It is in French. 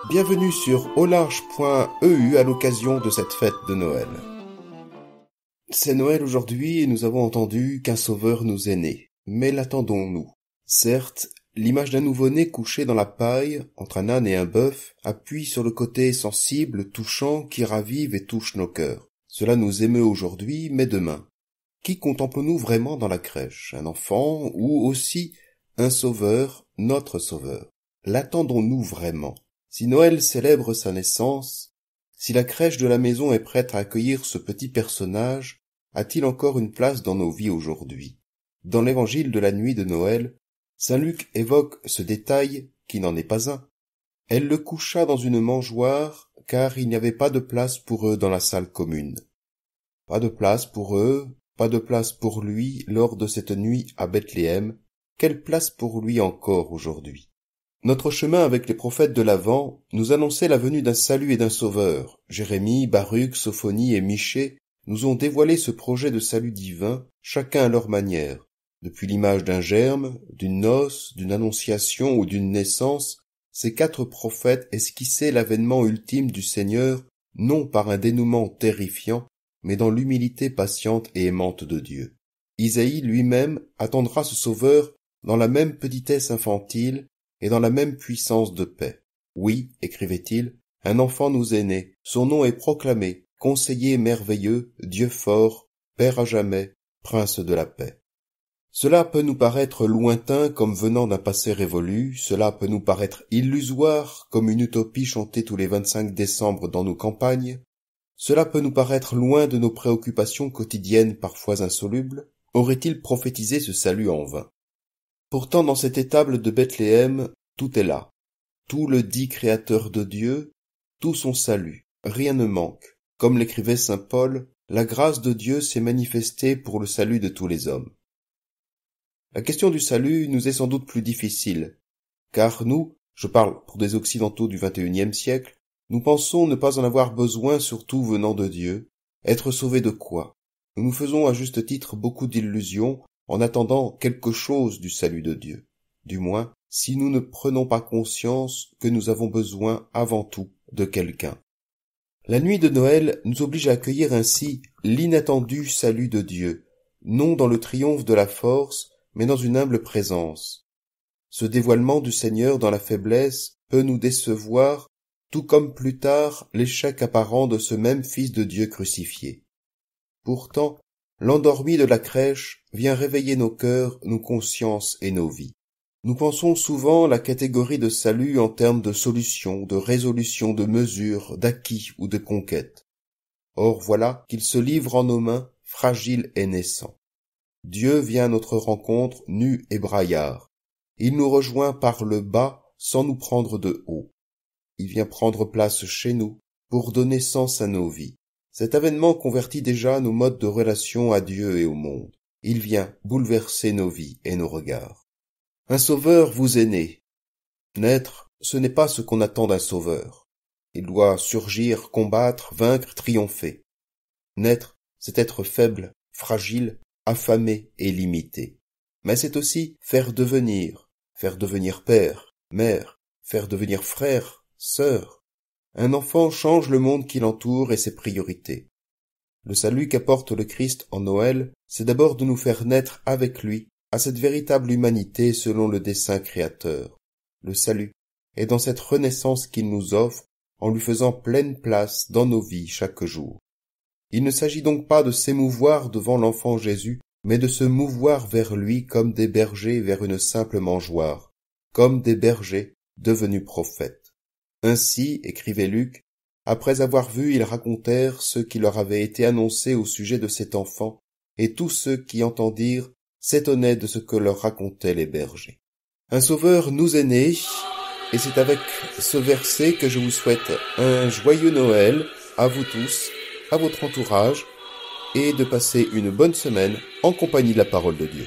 Bienvenue sur aularge.eu à l'occasion de cette fête de Noël. C'est Noël aujourd'hui et nous avons entendu qu'un sauveur nous est né. Mais l'attendons-nous? Certes, l'image d'un nouveau-né couché dans la paille, entre un âne et un bœuf, appuie sur le côté sensible, touchant, qui ravive et touche nos cœurs. Cela nous émeut aujourd'hui, mais demain. Qui contemplons-nous vraiment dans la crèche? Un enfant ou aussi un sauveur, notre sauveur? L'attendons-nous vraiment? Si Noël célèbre sa naissance, si la crèche de la maison est prête à accueillir ce petit personnage, a-t-il encore une place dans nos vies aujourd'hui? Dans l'évangile de la nuit de Noël, saint Luc évoque ce détail qui n'en est pas un. Elle le coucha dans une mangeoire, car il n'y avait pas de place pour eux dans la salle commune. Pas de place pour eux, pas de place pour lui lors de cette nuit à Bethléem. Quelle place pour lui encore aujourd'hui? Notre chemin avec les prophètes de l'Avent nous annonçait la venue d'un salut et d'un sauveur. Jérémie, Baruch, Sophonie et Michée nous ont dévoilé ce projet de salut divin, chacun à leur manière. Depuis l'image d'un germe, d'une noce, d'une annonciation ou d'une naissance, ces 4 prophètes esquissaient l'avènement ultime du Seigneur, non par un dénouement terrifiant, mais dans l'humilité patiente et aimante de Dieu. Isaïe lui-même attendra ce sauveur dans la même petitesse infantile, et dans la même puissance de paix. Oui, écrivait-il, un enfant nous est né, son nom est proclamé, conseiller merveilleux, Dieu fort, Père à jamais, Prince de la paix. Cela peut nous paraître lointain comme venant d'un passé révolu, cela peut nous paraître illusoire comme une utopie chantée tous les 25 décembre dans nos campagnes, cela peut nous paraître loin de nos préoccupations quotidiennes parfois insolubles. Aurait-il prophétisé ce salut en vain? Pourtant, dans cette étable de Bethléem, tout est là. Tout le dit créateur de Dieu, tout son salut. Rien ne manque. Comme l'écrivait saint Paul, la grâce de Dieu s'est manifestée pour le salut de tous les hommes. La question du salut nous est sans doute plus difficile, car nous, je parle pour des occidentaux du XXIe siècle, nous pensons ne pas en avoir besoin surtout venant de Dieu. Être sauvés de quoi? Nous nous faisons à juste titre beaucoup d'illusions, en attendant quelque chose du salut de Dieu. Du moins, si nous ne prenons pas conscience que nous avons besoin avant tout de quelqu'un. La nuit de Noël nous oblige à accueillir ainsi l'inattendu salut de Dieu, non dans le triomphe de la force, mais dans une humble présence. Ce dévoilement du Seigneur dans la faiblesse peut nous décevoir, tout comme plus tard l'échec apparent de ce même Fils de Dieu crucifié. Pourtant, l'endormi de la crèche vient réveiller nos cœurs, nos consciences et nos vies. Nous pensons souvent la catégorie de salut en termes de solutions, de résolutions, de mesures, d'acquis ou de conquêtes. Or voilà qu'il se livre en nos mains, fragile et naissant. Dieu vient à notre rencontre nu et braillard. Il nous rejoint par le bas sans nous prendre de haut. Il vient prendre place chez nous pour donner sens à nos vies. Cet avènement convertit déjà nos modes de relation à Dieu et au monde. Il vient bouleverser nos vies et nos regards. Un sauveur vous est né. Naître, ce n'est pas ce qu'on attend d'un sauveur. Il doit surgir, combattre, vaincre, triompher. Naître, c'est être faible, fragile, affamé et limité. Mais c'est aussi faire devenir père, mère, faire devenir frère, sœur. Un enfant change le monde qui l'entoure et ses priorités. Le salut qu'apporte le Christ en Noël, c'est d'abord de nous faire naître avec lui à cette véritable humanité selon le dessein créateur. Le salut est dans cette renaissance qu'il nous offre en lui faisant pleine place dans nos vies chaque jour. Il ne s'agit donc pas de s'émouvoir devant l'enfant Jésus, mais de se mouvoir vers lui comme des bergers vers une simple mangeoire, comme des bergers devenus prophètes. Ainsi, écrivait Luc, après avoir vu, ils racontèrent ce qui leur avait été annoncé au sujet de cet enfant, et tous ceux qui entendirent s'étonnaient de ce que leur racontaient les bergers. Un sauveur nous est né, et c'est avec ce verset que je vous souhaite un joyeux Noël à vous tous, à votre entourage, et de passer une bonne semaine en compagnie de la parole de Dieu.